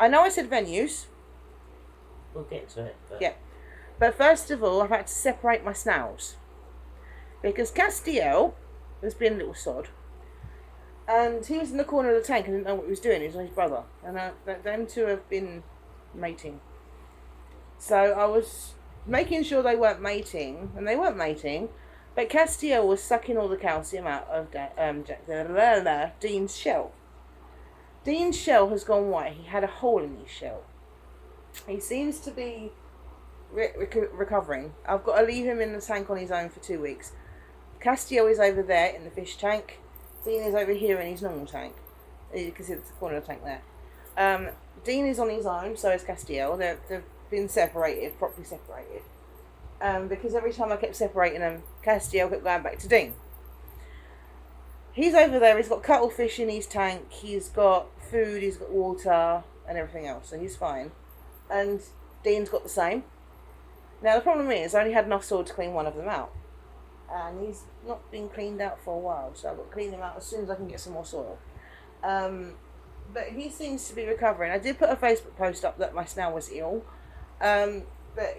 I know I said venues. We'll get to it. But... Yeah. But first of all, I've had to separate my snails. Because Castiel has been a little sod. And he was in the corner of the tank and didn't know what he was doing. He was with his brother. And them two have been mating. So I was making sure they weren't mating. And they weren't mating. But Castiel was sucking all the calcium out of Dean's shell. Dean's shell has gone white. He had a hole in his shell. He seems to be recovering. I've got to leave him in the tank on his own for 2 weeks. Castiel is over there in the fish tank. Dean is over here in his normal tank. You can see the corner of the tank there. Dean is on his own, so is Castiel. They've been separated, properly separated. Because every time I kept separating them, Castiel kept going back to Dean. He's over there, he's got cuttlefish in his tank, he's got food, he's got water, and everything else, so he's fine. And Dean's got the same. Now the problem is, I only had enough soil to clean one of them out. And he's not been cleaned out for a while, so I've got to clean him out as soon as I can get some more soil. But he seems to be recovering. I did put a Facebook post up that my snail was ill. But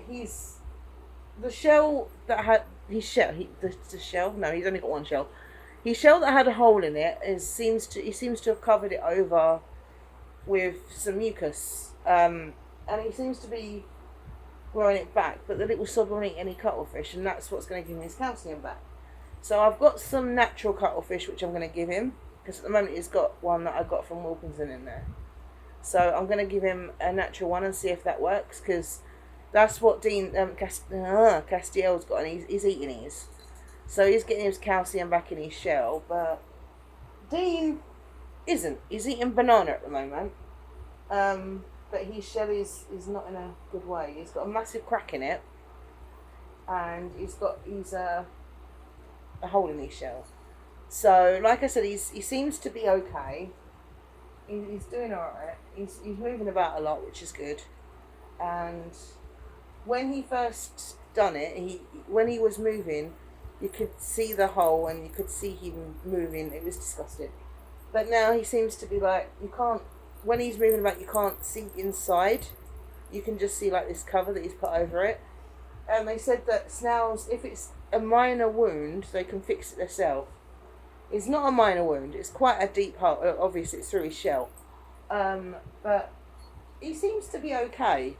the shell that had the shell. No, he's only got one shell. His shell that had a hole in it he seems to have covered it over with some mucus, and he seems to be growing it back. But the little sod won't eat any cuttlefish, and that's what's going to give him his calcium back. So I've got some natural cuttlefish which I'm going to give him, because at the moment he's got one that I got from Wilkinson in there. So I'm going to give him a natural one and see if that works, because that's what Dean Castiel's got, and he's eating his. So he's getting his calcium back in his shell, but Dean isn't. He's eating banana at the moment. But his shell is not in a good way. He's got a massive crack in it, and he's got a hole in his shell. So, like I said, he seems to be okay. He's doing alright. He's moving about a lot, which is good. And when he first done it, when he was moving, you could see the hole and you could see him moving. It was disgusting. But now he seems to be like, when he's moving about, you can't see inside. You can just see like this cover that he's put over it. And they said that snails, if it's a minor wound, they can fix it themselves. It's not a minor wound. It's quite a deep hole. Obviously, it's through his shell. But he seems to be okay.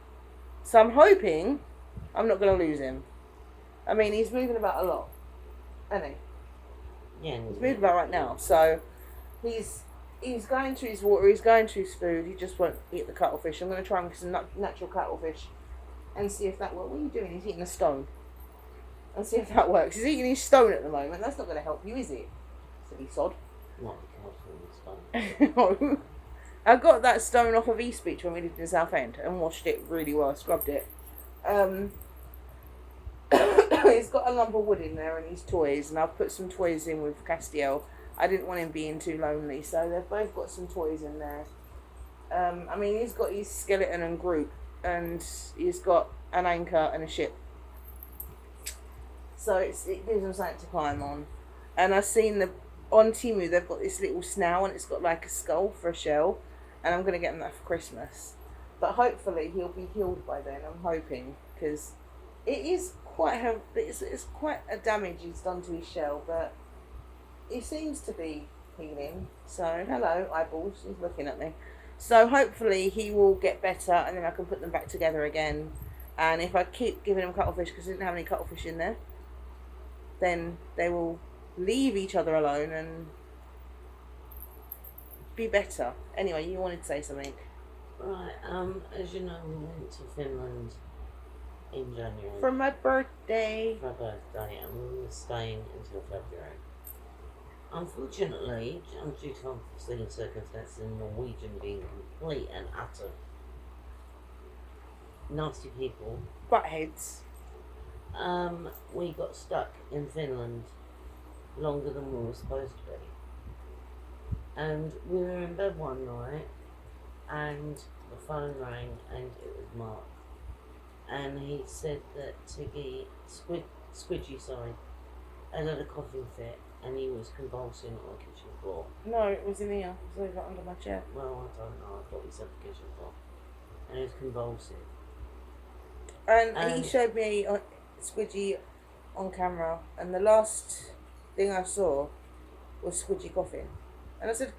So I'm hoping I'm not going to lose him. I mean, he's moving about a lot, isn't he? Yeah. He's moving about right now. So he's going to his water. He's going to his food. He just won't eat the cuttlefish. I'm going to try and get some natural cuttlefish and see if that works. What are you doing? He's eating a stone. And see if that works. He's eating his stone at the moment. That's not going to help you, is it? Silly sod. Not the No. I got that stone off of East Beach when we lived in Southend and washed it really well, scrubbed it. He's got a lump of wood in there and his toys, and I've put some toys in with Castiel. I didn't want him being too lonely, so they've both got some toys in there. I mean, he's got his skeleton and group, and he's got an anchor and a ship. So it gives them something to climb on. And I've seen on Temu, they've got this little snail, and it's got like a skull for a shell. And I'm going to get him that for Christmas. But hopefully he'll be healed by then, I'm hoping. Because it is it's quite a damage he's done to his shell. But he seems to be healing. So, hello, eyeballs. He's looking at me. So hopefully he will get better, and then I can put them back together again. And if I keep giving him cuttlefish, because I didn't have any cuttlefish in there, then they will leave each other alone and be better. Anyway, you wanted to say something. Right, as you know, we went to Finland in January. For my birthday. For my birthday, and we were staying until February. Unfortunately, due to unforeseen circumstances, in Norwegian being complete and utter nasty people. Buttheads. We got stuck in Finland longer than we were supposed to be. And we were in bed one night, and the phone rang, and it was Mark. And he said that Tiggy, Squidgy, had a coughing fit, and he was convulsing on the kitchen floor. No, it was in here. It was over under my chair. Well, I don't know. I thought he said the kitchen floor. and he was convulsive. And he And- showed me Squidgy on camera, and the last thing I saw was Squidgy coughing. And I said,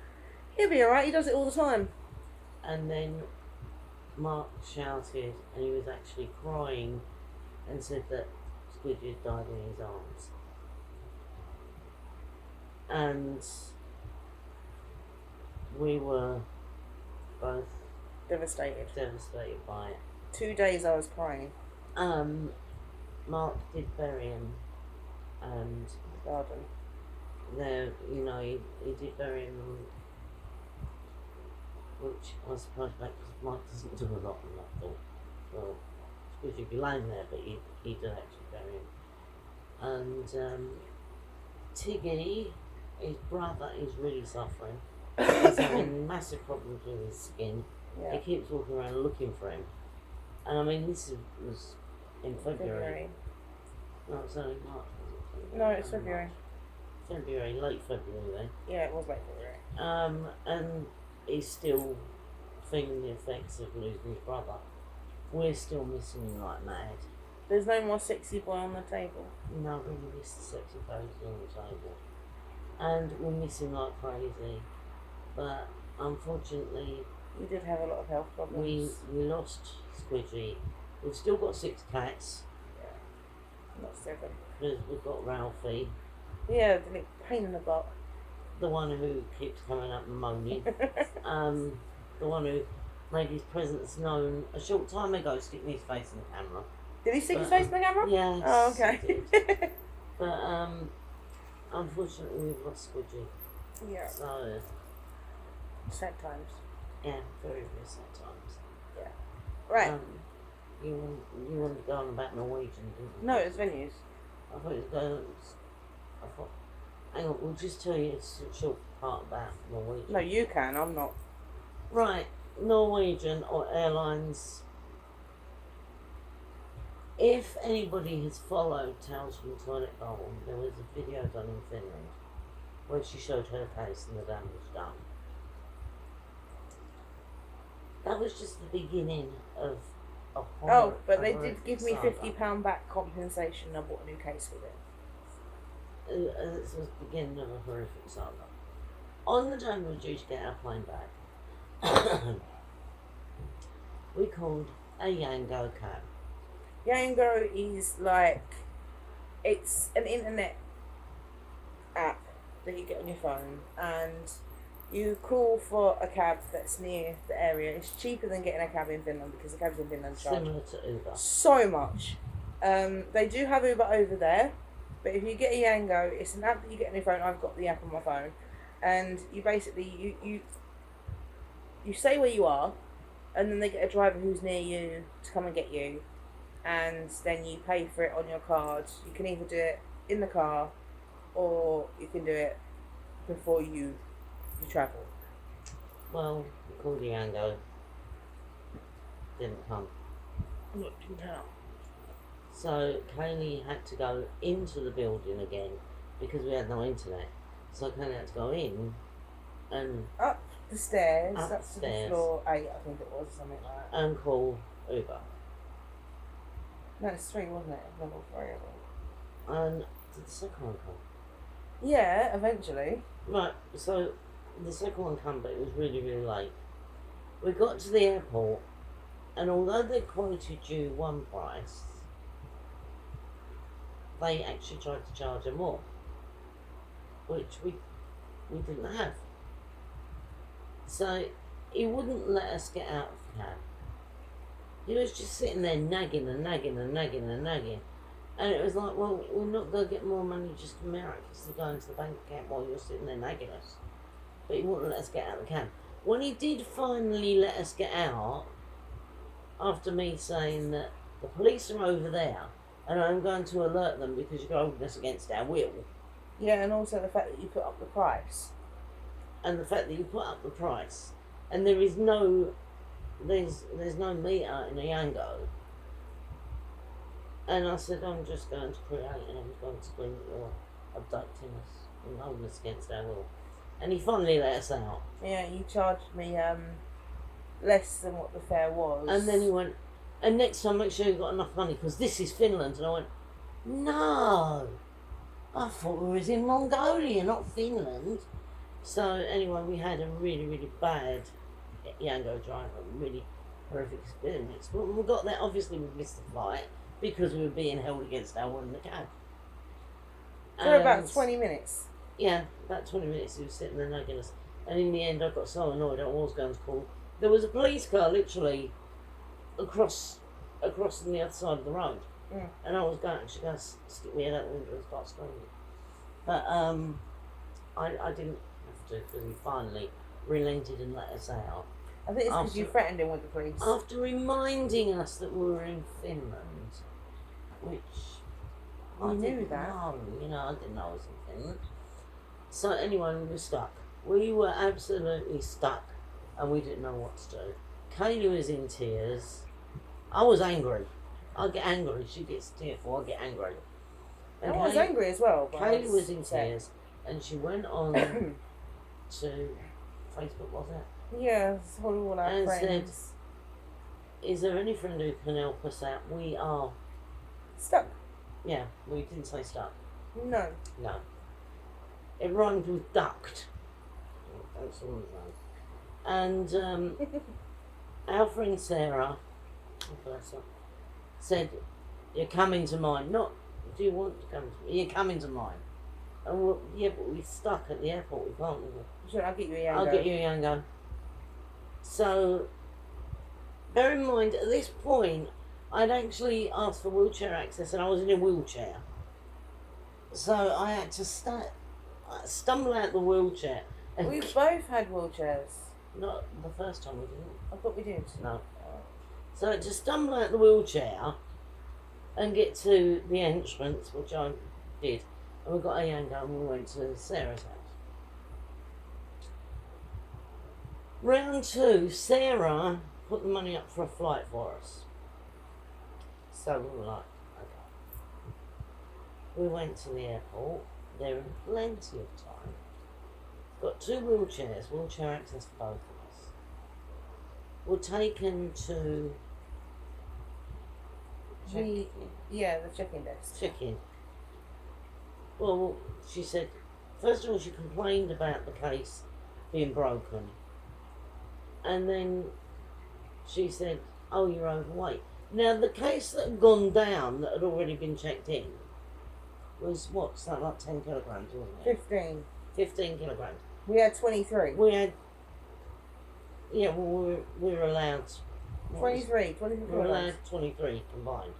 he'll be alright, he does it all the time. And then Mark shouted, and he was actually crying, and said that Squidgy had died in his arms. And we were both Devastated. devastated by it. 2 days I was crying Mark did bury him, and in the garden. there, he did bury him, which I was surprised about because Mark doesn't do a lot, and I thought, well, Squidgy would be lying there, but he did actually bury him. And Tiggy, his brother, is really suffering. He's having massive problems with his skin. Yeah. He keeps walking around looking for him. And I mean, this was in February. No, it's only March, was it? No, it's February. February, late February then. Yeah, it was late February. And he's still feeling the effects of losing his brother. We're still missing him like mad. There's no more sexy boy on the table. No, we miss the sexy baby on the table. And we miss him like crazy. But unfortunately, You did have a lot of health we problems. lost Squidgy. We've still got 6 cats Not 7. because we've got Ralphie, Yeah, the little pain in the butt. the one who keeps coming up and moaning, the one who made his presence known a short time ago, sticking his face in the camera. Did he stick his But, face in the camera? Yes. Oh, he okay. did. But unfortunately, we've lost Squidgy. Yeah. So Sad times. yeah, very very sad times. Right. You wanted to go on about Norwegian, didn't you? No, it's venues. I thought it was going. I thought. Hang on, we'll just tell you a short part about Norwegian. No, you can. I'm not. Right, Norwegian or airlines. If anybody has followed Tales from the Toilet Bowl, there was a video done in Finland where she showed her face and the damage done. That was just the beginning of a horror. Oh, but they horrific did give me saga. £50 back compensation. I bought a new case with it. This was the beginning of a horrific saga. On the day we were due to get our plane back, we called a Yango cab. Yango is like, it's an internet app that you get on your phone, and you call for a cab that's near the area. It's cheaper than getting a cab in Finland because the cabs in Finland charge Similar to Uber. so much. They do have Uber over there, but if you get a Yango, it's an app that you get on your phone. I've got the app on my phone, and you basically you say where you are, and then they get a driver who's near you to come and get you, and then you pay for it on your card. You can either do it in the car, or you can do it before you travel. Well, we called the Yango. Didn't come. Look, you can tell. So Kaylee had to go into the building again because we had no internet. So Kaylee had to go in and Up the stairs, up to the Upstairs. floor 8, I think it was, something like that. call Uber. No, it's 3, wasn't it? Level 3, I think. And did the second one come? Yeah, eventually. Right, so the second one came, but it was really, really late. We got to the airport, and although they quoted you one price, they actually tried to charge her more, which we didn't have. So he wouldn't let us get out of the cab. He was just sitting there nagging and nagging and nagging and nagging. And it was like, well, we're not going to get more money just miraculously going to the bank account while you're sitting there nagging us. But he wouldn't let us get out of the cab. When he did finally let us get out, after me saying that the police are over there and I'm going to alert them because you're holding us against our will, Yeah, and also the fact that you put up the price. and the fact that you put up the price, and there is no, there's no meter in a Yango. And I said, I'm just going to create, and I'm going to scream that you're abducting us and holding us against our will. And he finally let us out. Yeah, you charged me less than what the fare was. And then he went, and next time make sure you've got enough money because this is Finland. And I went, no, I thought we was in Mongolia, not Finland. So anyway, we had a really, really bad Yango driver, really horrific experience. But when we got there, obviously we missed the flight because we were being held against our will in the cab. For about 20 minutes. Yeah, about 20 minutes he was sitting there nagging us. And in the end I got so annoyed I was going to call. There was a police car literally across on the other side of the road. Mm. And I was going to go stick my head out the window and start screaming. But I didn't have to because he finally relented and let us out. I think it's because you threatened him with the police. After reminding us that we were in Finland, which You I knew didn't that. know, I didn't know I was in Finland. So anyway, we were stuck. We were absolutely stuck and we didn't know what to do. Kaylee was in tears. I was angry. I get angry. She gets tearful. I get angry. And I was angry as well. Kaylee was in tears and she went on to Facebook, was it? Yeah, it's all our And friends. said, is there any friend who can help us out? We are Stuck. Yeah, we didn't say stuck. No. No. It rhymed with ducked. That's all it rhymed. And our friend Sarah, oh bless her, said, you're coming to mine. Not, do you want to come to me? You're coming to mine. And we're, yeah, but we're stuck at the airport. We can't. Sure, I'll get you a Yango. I'll get you a Yango. So, bear in mind, at this point, I'd actually asked for wheelchair access and I was in a wheelchair. So I had to stumble out the wheelchair. And We both had wheelchairs. not the first time we didn't. I thought we did. No. So I had to stumble out the wheelchair and get to the entrance, which I did. And we got a Yango and we went to Sarah's house. Round 2, Sarah put the money up for a flight for us. So we were like, okay. We went to the airport. There in plenty of time. Got 2 wheelchairs, wheelchair access for both of us. We're taken to The check-in desk. check-in. Well, she said, first of all, she complained about the case being broken. And then she said, oh, you're overweight. Now, the case that had gone down, that had already been checked in, was what? Something like 10 kilograms, wasn't it? 15. 15 kilograms. We had 23. We had, yeah, well, we were allowed. 23 We were kilograms. allowed 23 combined.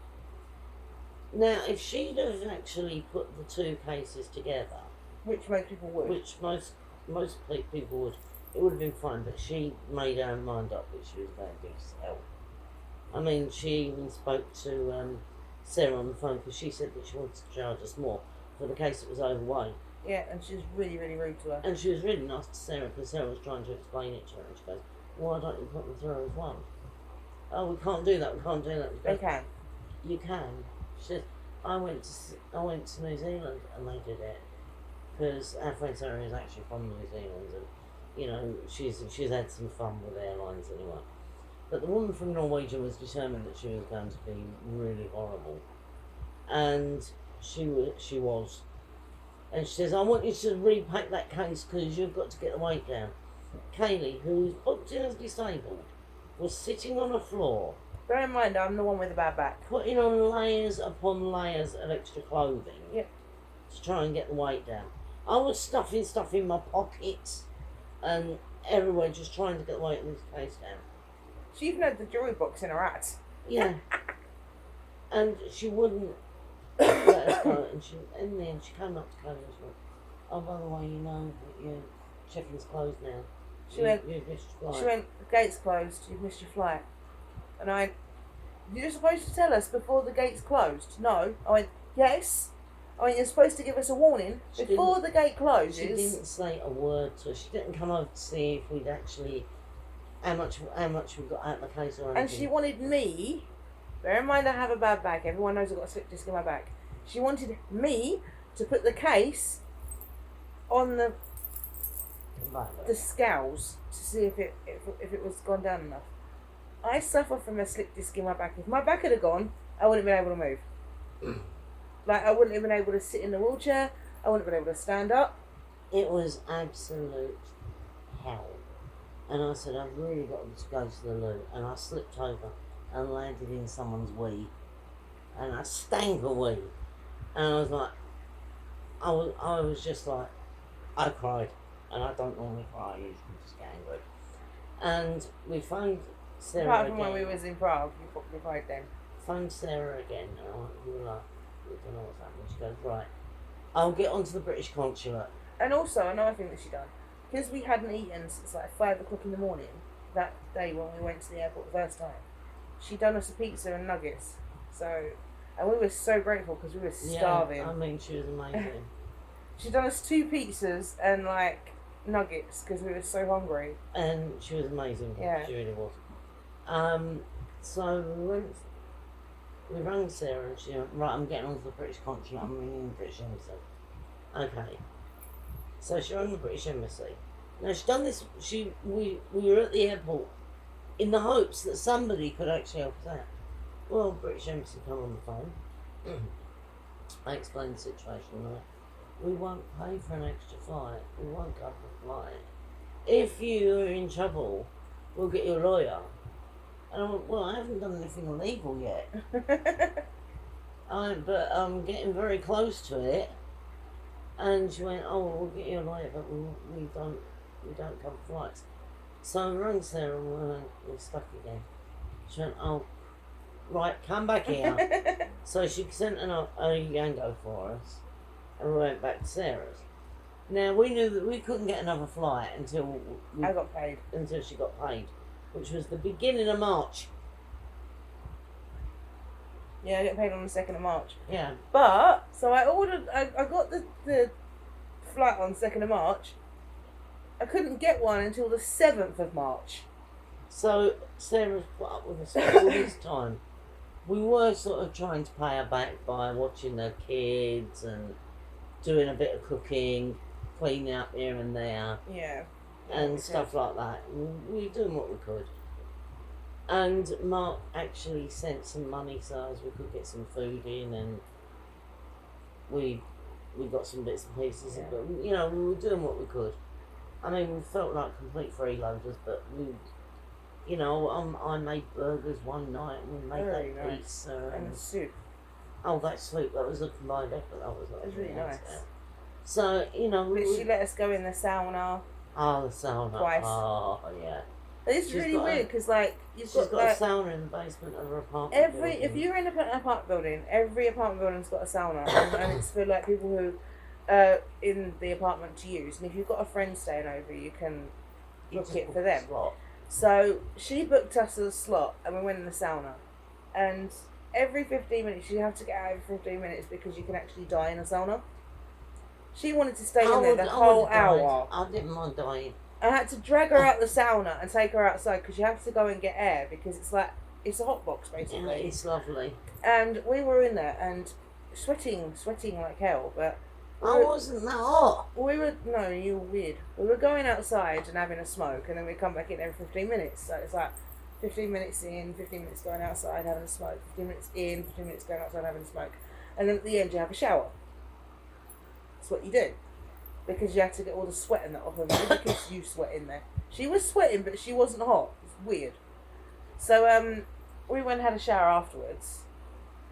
Now, if she'd have actually put the 2 cases together, Which most people would. which most people would, it would have been fine, but she made her mind up that she was going to do help. I mean, she even spoke to Sarah on the phone because she said that she wanted to charge us more for the case that was overweight. Yeah, and she was really, really rude to her. And she was really nice to Sarah because Sarah was trying to explain it to her and she goes, why don't you put them through as one? Oh, we can't do that, we can't do that. They can. You can. She said, I went to New Zealand and they did it because our friend Sarah is actually from New Zealand and you know she's had some fun with airlines anyway. But the woman from Norwegian was determined that she was going to be really horrible, and she was. And she says, I want you to repack that case because you've got to get the weight down. Kaylee, who's booked in as disabled, was sitting on the floor, Bear in mind, I'm the one with the bad back. putting on layers upon layers of extra clothing Yep. to try and get the weight down. I was stuffing stuff in my pockets and everywhere just trying to get the weight of this case down. She even had the jewelry box in her hat. Yeah. And she wouldn't let us go. And in the end, she came up to Kaylee and she went, oh, by the way, you know that your check-in's closed now. She went, You've missed your flight. She went, the gate's closed, you've missed your flight. And I, you're supposed to tell us before the gate's closed. No. I went, yes. I mean, you're supposed to give us a warning She before the gate closes. She didn't say a word to us. She didn't come over to see if we'd actually, how much we got out of the case or anything. And she wanted me, bear in mind I have a bad back, everyone knows I've got a slip disc in my back. She wanted me to put the case on the the scales to see if it was gone down enough. I suffer from a slip disc in my back. If my back had gone, I wouldn't have been able to move. Like, I wouldn't have been able to sit in the wheelchair. I wouldn't have been able to stand up. It was absolute hell. And I said, I've really got to go to the loo. And I slipped over and landed in someone's wee. And I stank a wee. And I was like, I was just like, I cried. And I don't normally cry, I usually just get angry. And we phoned Sarah Apart from again. when we was in Prague, we cried then. Phoned Sarah again, and we were like, we don't know what's happening. She goes, right, I'll get onto the British consulate. And also, another thing that she done, because we hadn't eaten since like 5 o'clock in the morning that day when we went to the airport the first time, she done us a pizza and nuggets. So, and we were so grateful because we were starving. Yeah, I mean, she was amazing. She done us 2 pizzas and like nuggets because we were so hungry. And she was amazing. Yeah. She really was. So we rang Sarah and she went, right, I'm getting onto the British consulate, I'm ringing the British Embassy. Okay. So she rang the British Embassy. Now she's done this, we were at the airport in the hopes that somebody could actually help us out. Well, British Embassy come on the phone. I explained the situation, right? We won't pay for an extra flight. We won't cover the flight. If you're in trouble, we'll get you a lawyer. And I went, well, I haven't done anything illegal yet. But I'm getting very close to it. And she went, oh, we'll get you a lawyer, but we don't cover flights. So I rang Sarah and we're stuck again. She went, oh, right, come back here. So she sent a Yango for us. And we went back to Sarah's. Now, we knew that we couldn't get another flight until I got paid. Until she got paid, which was the beginning of March. Yeah, I got paid on the 2nd of March. Yeah. But, so I got the flight on 2nd of March. I couldn't get one until the 7th of March. So Sarah's put up with us for all this time. We were sort of trying to pay her back by watching the kids and doing a bit of cooking, cleaning up here and there. Yeah. And stuff like that. We were doing what we could. And Mark actually sent some money so as we could get some food in, and we got some bits and pieces. Yeah. But, you know, we were doing what we could. I mean, we felt like complete freeloaders, but we, you know, I made burgers one night and we made Very that nice. pizza. And the soup. Oh, that soup, that was a combined effort. That was Really nice. So, you know, But she let us go in the sauna. Oh, the sauna. Twice. Oh, yeah. It's She's really got weird because, like, She's got like, a sauna in the basement of her apartment building. if you're in an apartment building, every apartment building's got a sauna, and it's for like people who in the apartment to use. And if you've got a friend staying over, you can book it for them. So she booked us a slot, and we went in the sauna. And every 15 minutes, you have to get out every 15 minutes because you can actually die in a sauna. She wanted to stay in there the whole hour. I didn't mind dying. I had to drag her out the sauna and take her outside because you have to go and get air because it's like, it's a hot box basically. Yeah, it's lovely. And we were in there and sweating like hell, but I wasn't that hot. No, you were weird. We were going outside and having a smoke, and then we come back in every 15 minutes. So it's like 15 minutes in, 15 minutes going outside having a smoke, 15 minutes in, 15 minutes going outside having a smoke, and then at the end you have a shower. That's what you do, because you have to get all the sweat in that off of you because you sweat in there. She was sweating, but she wasn't hot. It's weird. So we went and had a shower afterwards.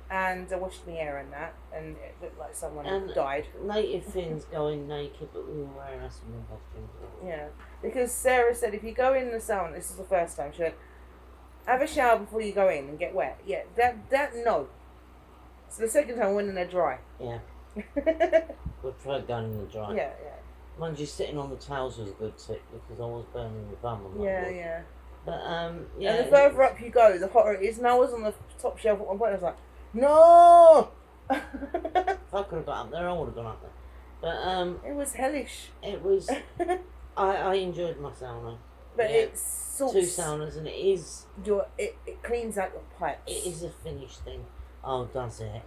And I washed my hair and that, and it looked like someone had died. Native Finns going naked, but we were wearing our swimming costumes. Yeah, because Sarah said if you go in the sauna, this is the first time, she went, have a shower before you go in and get wet. Yeah, that no. So the second time I went in there dry. Yeah. We tried going in the dry. Yeah. Mind you, sitting on the towels was a good tip because I was burning the bum on that wood. Yeah. But yeah. And the further up you go, the hotter it is. And I was on the top shelf at one point. I was like, no. If I could have got up there, I would have gone up there. But it was hellish. it was. I enjoyed my sauna. But Yeah. it's sorts. 2 saunas, and it is. It cleans out your pipes. It is a finished thing. Oh, does it?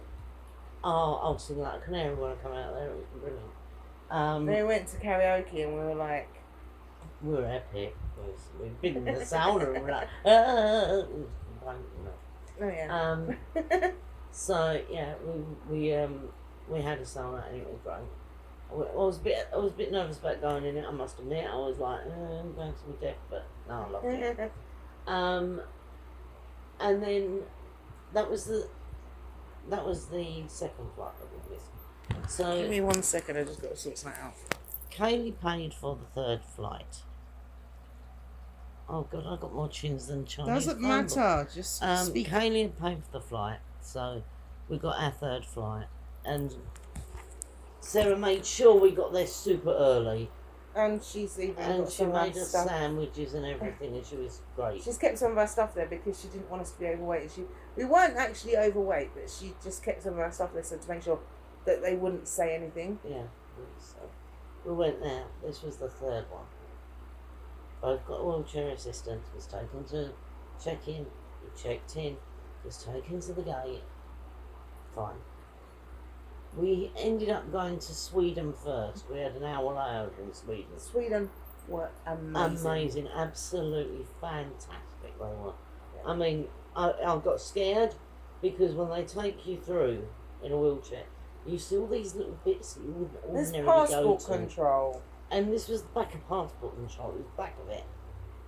Oh, I was singing like a canary when I come out there. It was brilliant. Then we went to karaoke and we were like, we were epic because we'd been in the sauna and we're like, ah, it was great, you know. Oh yeah. So yeah, we had a sauna and it was great. I was a bit nervous about going in it. I must admit, I was like, I'm going to my death, but no, I loved it. And then that was the second flight that we missed. So Give me 1 second. I just got to sort something out. Kaylee paid for the third flight. Oh god, I got more tunes than Chinese. Doesn't phone book. matter. Just speak. Kaylee paid for the flight, so we got our third flight, and Sarah made sure we got there super early, And she's even and got she some of our made us stuff. sandwiches and everything, and she was great. She's kept some of our stuff there because she didn't want us to be overweight. We weren't actually overweight, but she just kept some of our stuff there so to make sure that they wouldn't say anything. Yeah, so we went there. This was the third one. Both got wheelchair assistants. Was taken to check in. We checked in. Was taken to the gate. Fine. We ended up going to Sweden first. We had an hour layover in Sweden. Sweden were amazing. Amazing, absolutely fantastic they were. I mean, I got scared because when they take you through in a wheelchair, you see all these little bits that you wouldn't There's ordinarily go passport to. control. And this was the back of passport control, it was the back of it.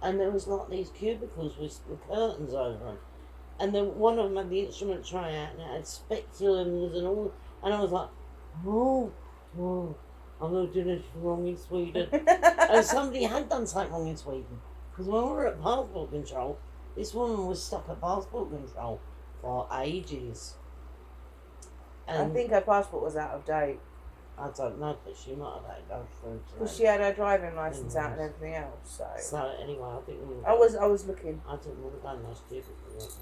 And there was like these cubicles with curtains over them. And then one of them had the instrument tray out and it had speculums and all. And I was like, oh, I'm not doing anything wrong in Sweden. And somebody had done something wrong in Sweden. Because when we were at passport control, this woman was stuck at passport control for ages. I think her passport was out of date. I don't know, but she might have had to go through to Because she had her driving licence out and everything else. So anyway, I think we were I was looking. I didn't want to go in those cubicles.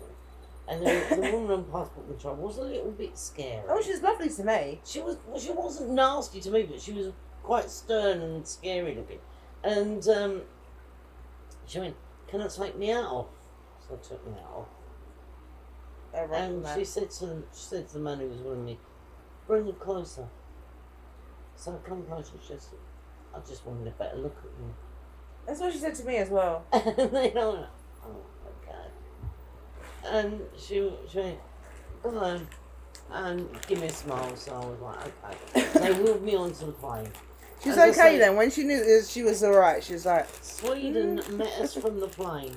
And the woman on passport control was a little bit scary. Oh, she was lovely to me. She wasn't nasty to me, but she was quite stern and scary looking. And she went, "Can I take me out off?" So I took me out off. And she said to the man who was with me, "Bring it closer." So I come closer. I just wanted a better look at you. That's what she said to me as well. And then I went, oh, okay. And she went, go on, and give me a smile. So I was like, okay. They wheeled me onto the plane. She was okay then. When she knew that she was alright, she was like... Sweden met us from the plane.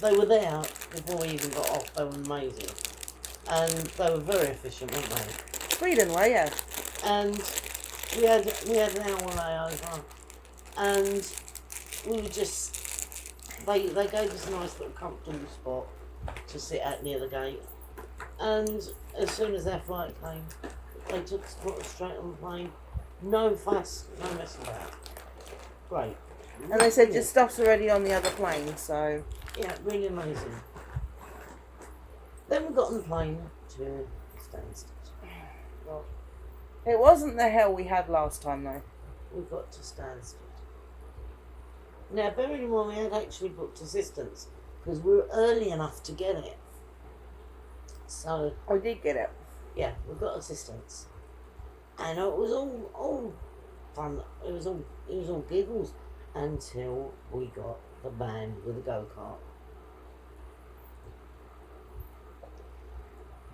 They were there before we even got off. They were amazing. And they were very efficient, weren't they? Sweden were, yeah. And we had an hour layover. And we were just... They gave us a nice little comfortable spot to sit at near the gate. And as soon as our flight came, they took us straight on the plane. No fuss, no messing about. Great. And they said your stuff's already on the other plane, so... Yeah, really amazing. Then we got on the plane to Stansted. Well, it wasn't the hell we had last time, though. We got to Stansted. Now, bearing in mind we had actually booked assistance, because we were early enough to get it. So... I did get it. Yeah, we got assistance. And it was all fun. It was all giggles until we got the band with the go-kart.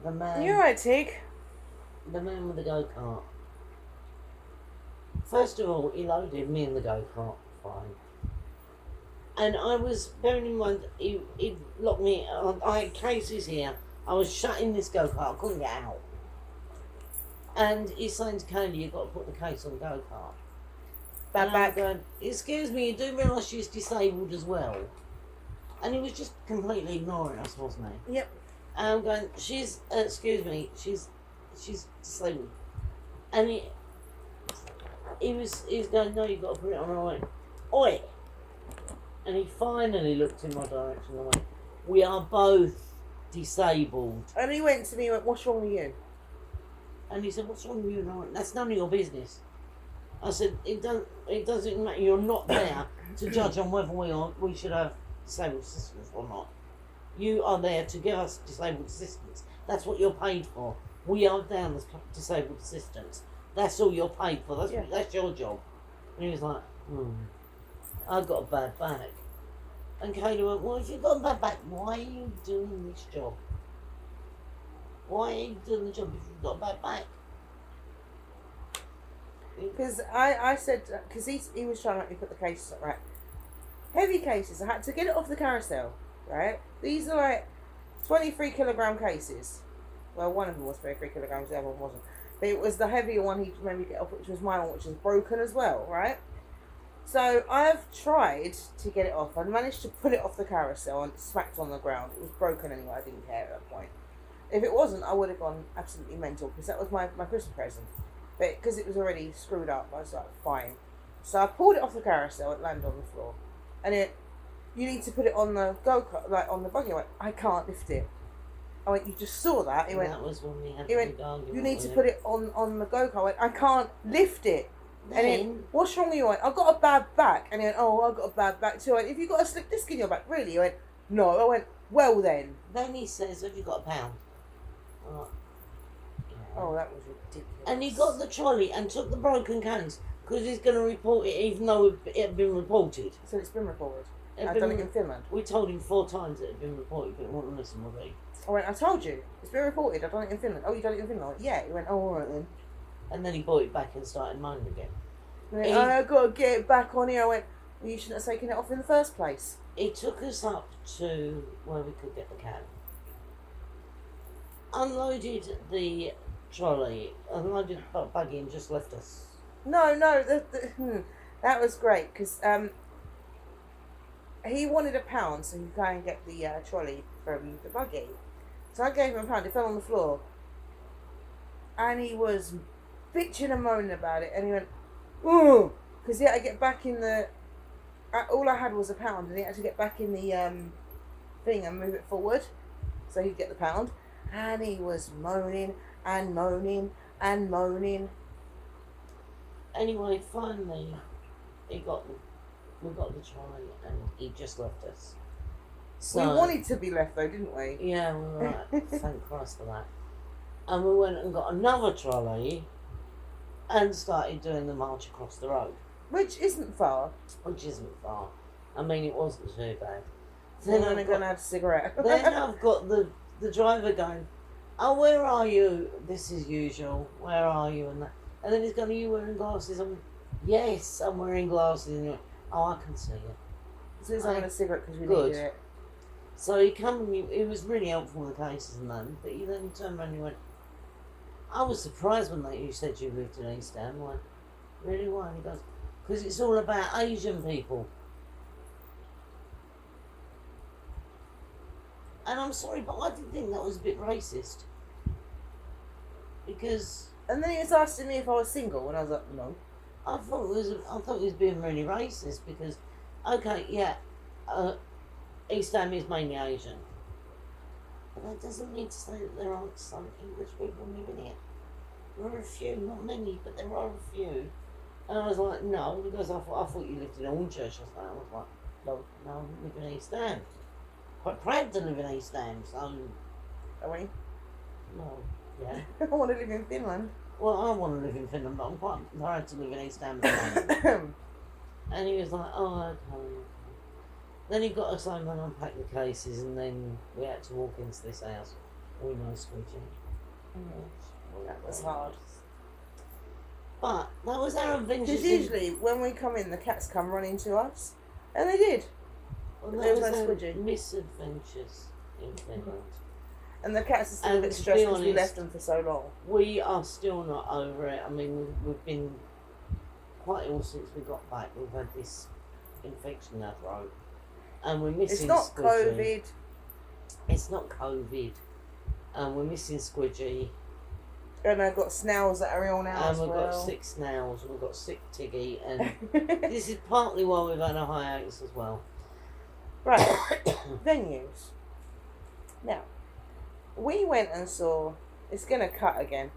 The man. You're right, Tig. The man with the go-kart. First of all, he loaded me in the go-kart. Fine. And I was, bearing in mind, he locked me. I had cases here. I was shut in this go-kart. I couldn't get out. And he's saying to Candy, you've got to put the case on the go-kart. Back. Going, excuse me, you do realise she's disabled as well? And he was just completely ignoring us, wasn't he? Yep. And I'm going, excuse me, she's disabled. And he was going, no, you've got to put it on. And I went, oi! And he finally looked in my direction and I went, we are both disabled. And he went to me and went, what's wrong with you? And he said, what's wrong with you? And I went, that's none of your business. I said, it doesn't matter, you're not there to judge on whether we should have disabled assistance or not. You are there to give us disabled assistance. That's what you're paid for. We are down as disabled assistants. That's all you're paid for. That's your job. And he was like, I got a bad back. And Kayla went, well, if you've got a bad back, why are you doing this job? Why are you doing the job if you've got a bad back? Because I said, because he was trying to make me put the cases up, right? Heavy cases, I had to get it off the carousel, right? These are like 23 kilogram cases. Well, one of them was 23 kilograms, the other one wasn't. But it was the heavier one he made me get off, which was my one, which was broken as well, right? So I've tried to get it off. I managed to put it off the carousel and it smacked on the ground. It was broken anyway, I didn't care at that point. If it wasn't, I would have gone absolutely mental because that was my Christmas present. But because it was already screwed up, I was like, fine. So I pulled it off the carousel, it landed on the floor. And you need to put it on the go-kart, like on the buggy. I went, I can't lift it. I went, you just saw that? He went, that was when we had he the went, big argument. you need to put it on the go-kart. I went, I can't lift it. And he Then, went, what's wrong with you? I went, I've got a bad back. And he went, oh, I've got a bad back too. I went, have you got a slip disc in your back? Really? He went, no. I went, well then. then he says, have you got a pound? I'm like, yeah. Oh, that was ridiculous. And he got the trolley and took the broken cans because he's going to report it even though it had been reported. So it's been reported. It had I've been done it re- in Finland. We told him 4 times that it had been reported, but he wouldn't listen, would he? I went, I told you. It's been reported. I've done it in Finland. Oh, you done it in Finland? I went, yeah. He went, oh, all right then. And then he brought it back and started moaning again. He went, I've got to get it back on here. I went, well, you shouldn't have taken it off in the first place. He took us up to where we could get the can. Unloaded the trolley, unloaded the buggy and just left us. No, that was great because he wanted a pound so he could go and get the trolley from the buggy. So I gave him a pound. It fell on the floor, and he was bitching and moaning about it. And he went, "Ooh," because he had to get back in the. All I had was a pound, and he had to get back in the thing and move it forward, so he'd get the pound. And he was moaning and moaning and moaning. Anyway, finally, we got the trolley and he just left us. So, We wanted to be left though, didn't we? yeah, we were like, thank Christ for that. And we went and got another trolley and started doing the march across the road, Which isn't far. which isn't far. I mean, it wasn't too bad. Then I've I'm going to have a cigarette. then I've got the driver going, oh, where are you? This is usual. Where are you? And that. And then he's going, are you wearing glasses? I'm, yes, I'm wearing glasses. And he went, oh, I can see it. As soon as I'm having a cigarette because we Good. needed it. So he come and he was really helpful with the cases and that. But he then turned around and he went, I was surprised when you said you lived in East Ham. I went, really, why? And he goes, because it's all about Asian people. And I'm sorry, but I did think that was a bit racist. Because And then he was asking me if I was single, and I was like, no. I thought he was being really racist because, okay, yeah, East Ham is mainly Asian. But that doesn't mean to say that there aren't some English people living here. There are a few, not many, but there are a few. And I was like, no, because I thought you lived in Hornchurch or something. I was like, no, I live in East Ham. Quite proud to live in East Ham, so, Are we? no, yeah. I want to live in Finland. Well, I want to live in Finland, but I'm quite proud to live in East Ham at the moment. And he was like, oh, okay. Then he got us home and unpacked the cases, and then we had to walk into this house. We know Squidgy. That was hard. But that was our adventures. Because usually when we come in, the cats come running to us. And they did. Well, there that was was no our Squidgy. misadventures in Finland. And the cats are still a And bit to be stressed because we honest- left them for so long. We are still not over it. I mean, we've been quite ill since we got back. We've had this infection in our throat. And we're missing It's not Squidgy. COVID. It's not COVID. And we're missing Squidgy. And I've got snails that are ill now And as we've well. got 6 snails. We've got 6 Tiggy. And this is partly why we've had a hiatus as well. Right. Venues. Now, we went and saw. It's going to cut again.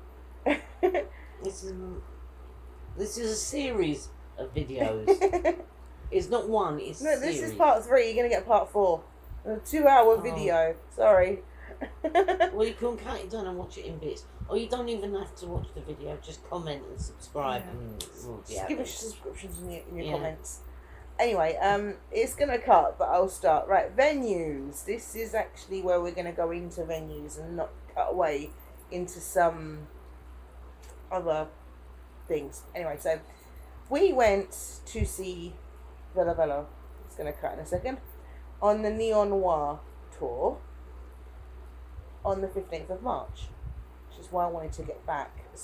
This is a series of videos. It's not one, it's a No, series. this is part 3. You're going to get part 4. A 2-hour Oh. video. Sorry. Well, you can cut it down and watch it in bits. Or you don't even have to watch the video, just comment and subscribe and we'll be Just out give there. us subscriptions in your Yeah. comments. Anyway, it's gonna cut, but I'll start. Right, venues. This is actually where we're gonna go into venues and not cut away into some other things. Anyway, so we went to see Villa Villa. It's gonna cut in a second. On the Neon Noir tour on the 15th of March, which is why I wanted to get back as